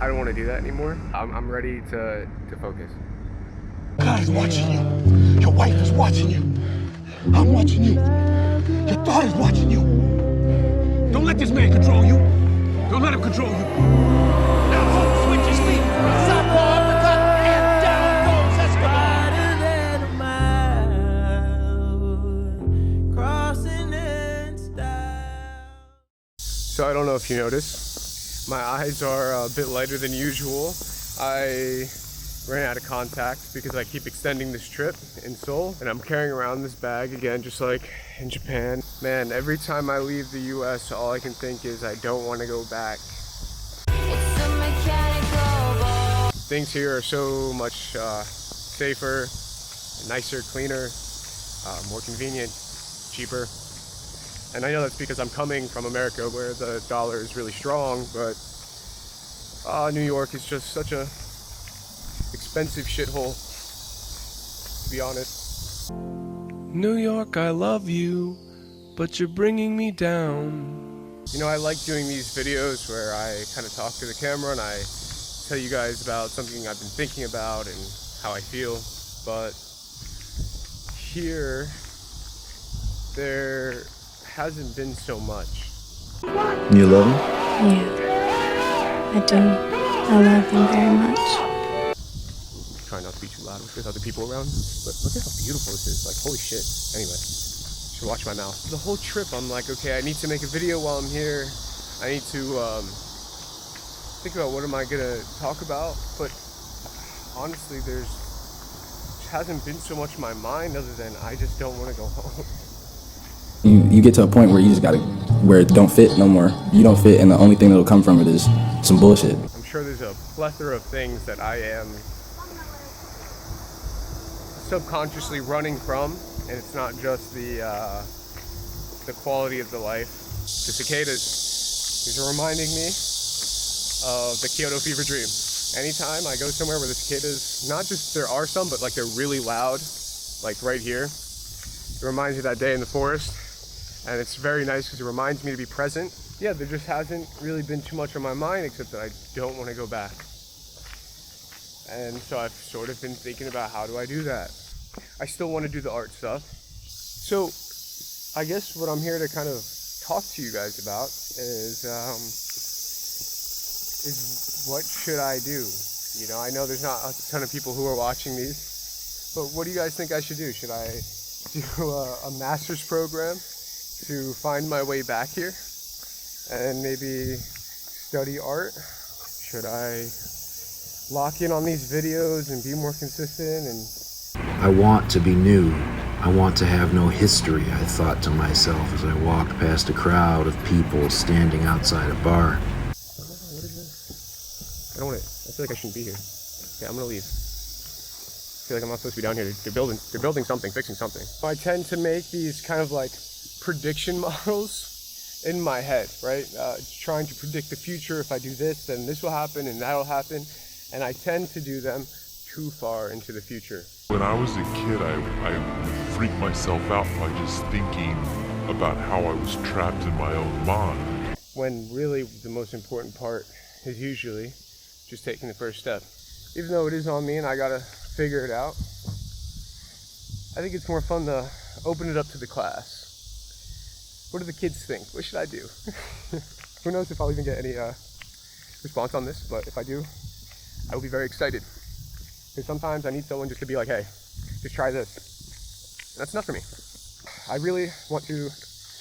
I don't want to do that anymore. I'm ready to focus. God is watching you. Your wife is watching you. I'm watching you. Your daughter's watching you. Don't let this man control you. Don't let him control you. Now Hulk switches feet. Southpaw uppercut, and down goes Escobar. So I don't know if you noticed, my eyes are a bit lighter than usual. I ran out of contact because I keep extending this trip in Seoul, and I'm carrying around this bag again, just like in Japan. Man, every time I leave the US, all I can think is I don't want to go back. Things here are so much safer, nicer, cleaner, more convenient, cheaper. And I know that's because I'm coming from America where the dollar is really strong, but New York is just such a expensive shithole, to be honest. New York, I love you, but you're bringing me down. You know, I like doing these videos where I kind of talk to the camera and I tell you guys about something I've been thinking about and how I feel, but here, there hasn't been so much. You love him? Yeah, I do. I love him very much. Try not to be too loud with other people around, but look at how beautiful this is. Like, holy shit. Anyway, should watch my mouth. The whole trip, I'm like, okay, I need to make a video while I'm here. I need to think about what am I gonna talk about, but honestly, there hasn't been so much in my mind other than I just don't want to go home. You get to a point where you just gotta, where it don't fit no more. You don't fit, and the only thing that'll come from it is some bullshit. I'm sure there's a plethora of things that I am subconsciously running from, and it's not just the quality of the life. The cicadas, these are reminding me of the Kyoto fever dream. Anytime I go somewhere where the cicadas, not just there are some, but like they're really loud, like right here, it reminds me of that day in the forest. And it's very nice because it reminds me to be present. Yeah, there just hasn't really been too much on my mind except that I don't want to go back. And so I've sort of been thinking about how do I do that. I still want to do the art stuff. So I guess what I'm here to kind of talk to you guys about is what should I do? You know, I know there's not a ton of people who are watching these, but what do you guys think I should do? Should I do a master's program to find my way back here and maybe study art? Should I lock in on these videos and be more consistent? And I want to be new. I want to have no history, I thought to myself as I walked past a crowd of people standing outside a bar. What is this? I don't want it. I feel like I shouldn't be here. Okay, I'm gonna leave. I feel like I'm not supposed to be down here. They're building something, fixing something. I tend to make these kind of like prediction models in my head, right? Trying to predict the future. If I do this, then this will happen and that'll happen. And I tend to do them too far into the future. When I was a kid, I would freak myself out by just thinking about how I was trapped in my own mind. When really the most important part is usually just taking the first step. Even though it is on me and I gotta figure it out, I think it's more fun to open it up to the class. What do the kids think? What should I do? Who knows if I'll even get any response on this, but if I do, I will be very excited. Because sometimes I need someone just to be like, hey, just try this. And that's enough for me. I really want to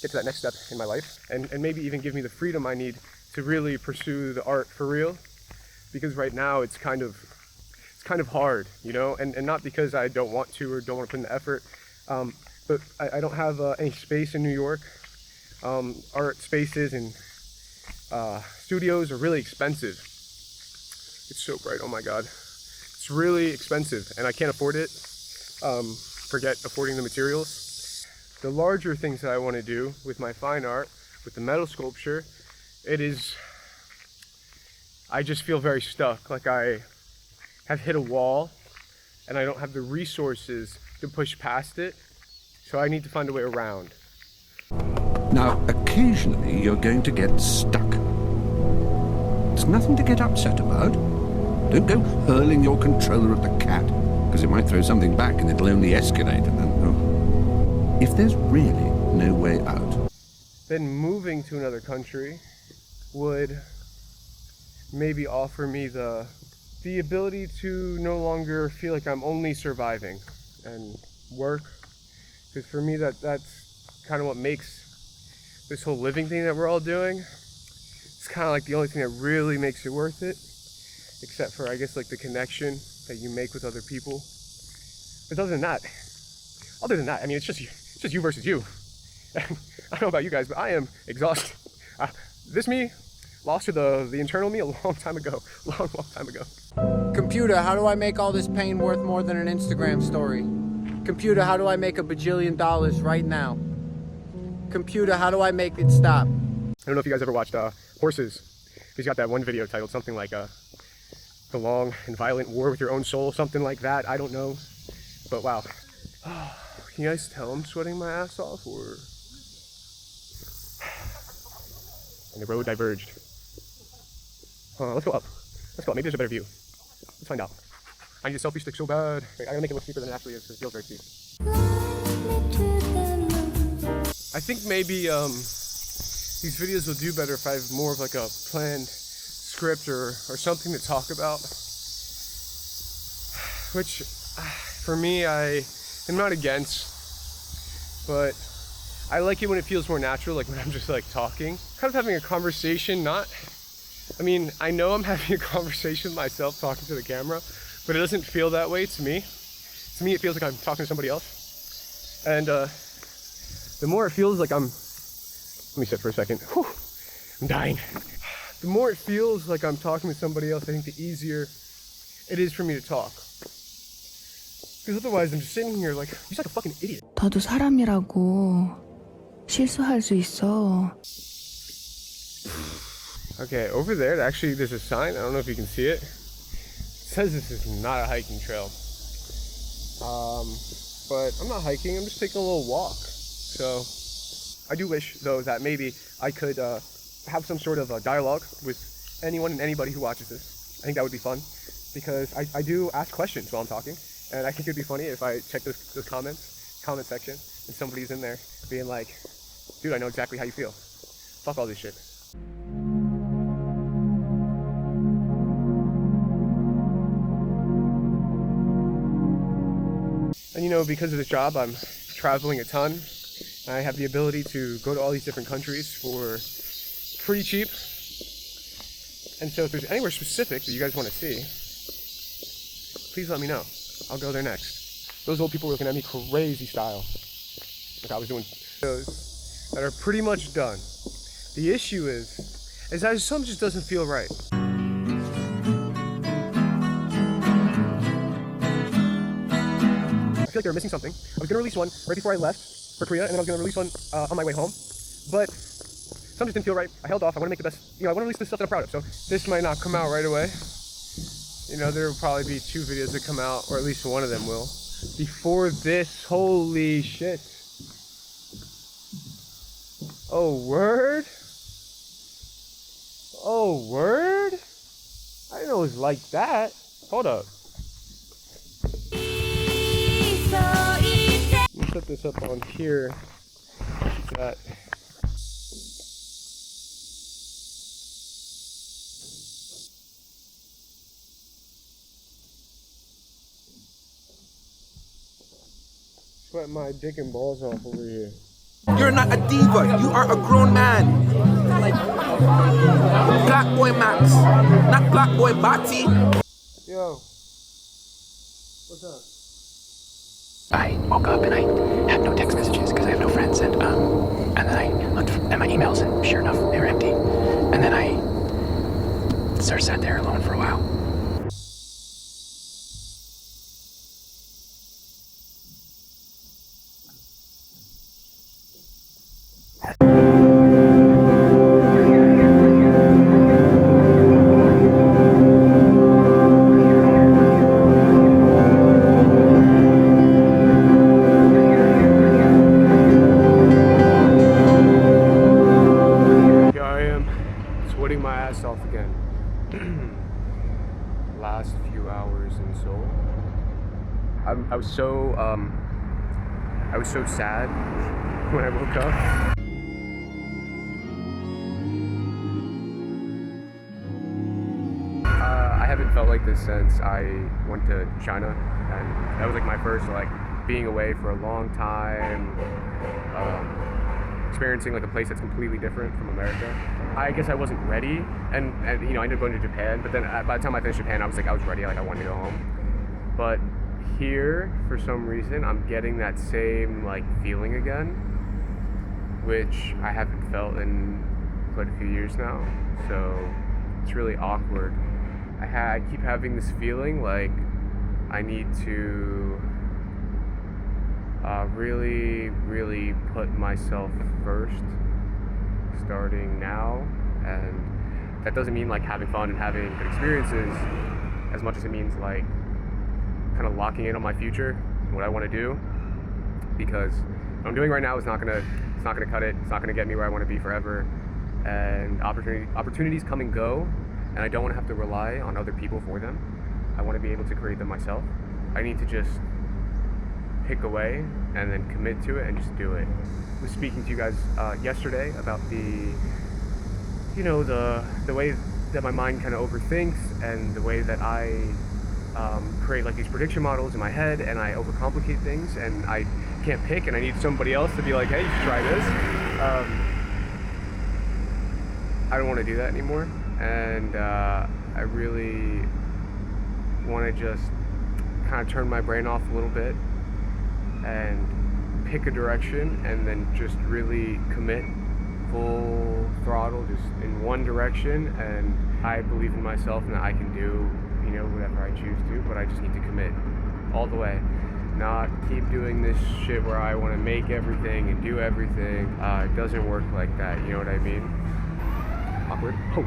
get to that next step in my life and maybe even give me the freedom I need to really pursue the art for real. Because right now it's kind of hard, you know, and not because I don't want to or don't want to put in the effort, but I don't have any space in New York. Art spaces and studios are really expensive. It's so bright, oh my god. It's really expensive and I can't afford it. Forget affording the materials. The larger things that I want to do with my fine art, with the metal sculpture, I just feel very stuck, like I have hit a wall and I don't have the resources to push past it, so I need to find a way around. Now, occasionally you're going to get stuck. It's nothing to get upset about. Don't go hurling your controller at the cat, because it might throw something back and it'll only escalate. And then, oh. If there's really no way out, then moving to another country would maybe offer me the ability to no longer feel like I'm only surviving and work. Because for me, that's kind of what makes this whole living thing that we're all doing. It's kind of like the only thing that really makes it worth it, except for, I guess, like the connection that you make with other people. But other than that, I mean, it's just you versus you. I don't know about you guys, but I am exhausted. This me lost to the internal me a long time ago. Long time ago. Computer, how do I make all this pain worth more than an Instagram story? Computer, how do I make $1 bajillion right now? Computer, how do I make it stop? I don't know if you guys ever watched Horses. He's got that one video titled something like The Long and Violent War with Your Own Soul, something like that. I don't know. But wow. Can you guys tell I'm sweating my ass off, or? And the road diverged. Let's go up. Maybe there's a better view. Let's find out. I need a selfie stick so bad. Wait, I gotta make it look cheaper than it actually is, because it feels very cheap. I think maybe these videos will do better if I have more of like a planned script or something to talk about. Which, for me, I am not against, but I like it when it feels more natural, like when I'm just like talking. Kind of having a conversation, I mean, I know I'm having a conversation myself talking to the camera, but it doesn't feel that way to me. To me, it feels like I'm talking to somebody else. And the more it feels like let me sit for a second. Whew, I'm dying. The more it feels like I'm talking to somebody else, I think the easier it is for me to talk. Because otherwise I'm just sitting here like, you're like a fucking idiot. 너도 사람이라고 실수할 수 있어. Okay, over there, actually, there's a sign. I don't know if you can see it. It says this is not a hiking trail. But I'm not hiking, I'm just taking a little walk. So, I do wish, though, that maybe I could have some sort of a dialogue with anyone and anybody who watches this. I think that would be fun, because I do ask questions while I'm talking, and I think it'd be funny if I check the comment section, and somebody's in there being like, dude, I know exactly how you feel. Fuck all this shit. And you know, because of this job, I'm traveling a ton. I have the ability to go to all these different countries for pretty cheap. And so if there's anywhere specific that you guys want to see, please let me know. I'll go there next. Those old people were looking at me crazy style. Like I was doing shows that are pretty much done. The issue is that something just doesn't feel right. I feel like they were missing something. I was gonna release one right before I left for Korea, and then I was gonna release one on my way home. But something just didn't feel right. I held off. I want to make the best. I want to release the stuff that I'm proud of. So this might not come out right away. There will probably be 2 videos that come out, or at least one of them will, before this. Holy shit! Oh word! Oh word! I didn't know it was like that. Hold up. Let me put this up on here. That. Sweat my dick and balls off over here. You're not a diva. You are a grown man. Black boy Max, not black boy Bati. Yo, what's up? I woke up and I had no text messages because I have no friends, and then I looked at my emails, and sure enough, they were empty. And then I sort of sat there alone for a while. Sweating my ass off again. last few hours in Seoul. I was so sad when I woke up. I haven't felt like this since I went to China, and that was like my first like being away for a long time, experiencing like a place that's completely different from America. I guess I wasn't ready, and you know, I ended up going to Japan, but then by the time I finished Japan, I was ready, like I wanted to go home. But here, for some reason, I'm getting that same like feeling again, which I haven't felt in quite a few years now, so it's really awkward. I keep having this feeling like I need to really put myself first starting now, and that doesn't mean like having fun and having good experiences as much as it means like kind of locking in on my future and what I want to do, because what I'm doing right now is not gonna cut it. It's not gonna get me where I want to be forever, and opportunities come and go, and I don't want to have to rely on other people for them. I want to be able to create them myself. I need to just pick away and then commit to it and just do it. I was speaking to you guys yesterday about the way that my mind kind of overthinks, and the way that I create like these prediction models in my head, and I overcomplicate things, and I can't pick, and I need somebody else to be like, hey, you should try this. I don't want to do that anymore, and I really want to just kind of turn my brain off a little bit and pick a direction, and then just really commit full throttle just in one direction. And I believe in myself and that I can do, you know, whatever I choose to, but I just need to commit all the way. Not keep doing this shit where I want to make everything and do everything. It doesn't work like that, you know what I mean? Awkward. Oh.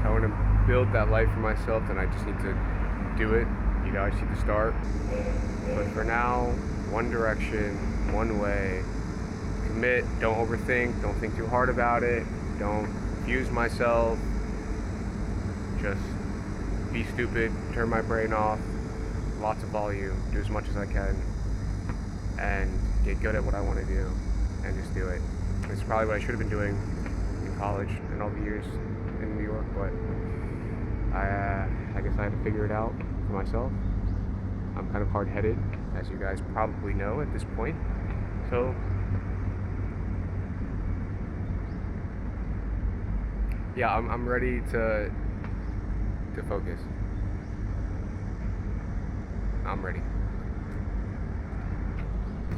I want to build that life for myself, and I just need to do it. You know, I just need to start. But for now, one direction, one way. Commit, don't overthink, don't think too hard about it, don't confuse myself. Just be stupid, turn my brain off, lots of volume, do as much as I can, and get good at what I want to do, and just do it. It's probably what I should have been doing in college and all the years in New York, but I guess I had to figure it out for myself. I'm kind of hard-headed, as you guys probably know at this point, so yeah, I'm ready to focus. I'm ready.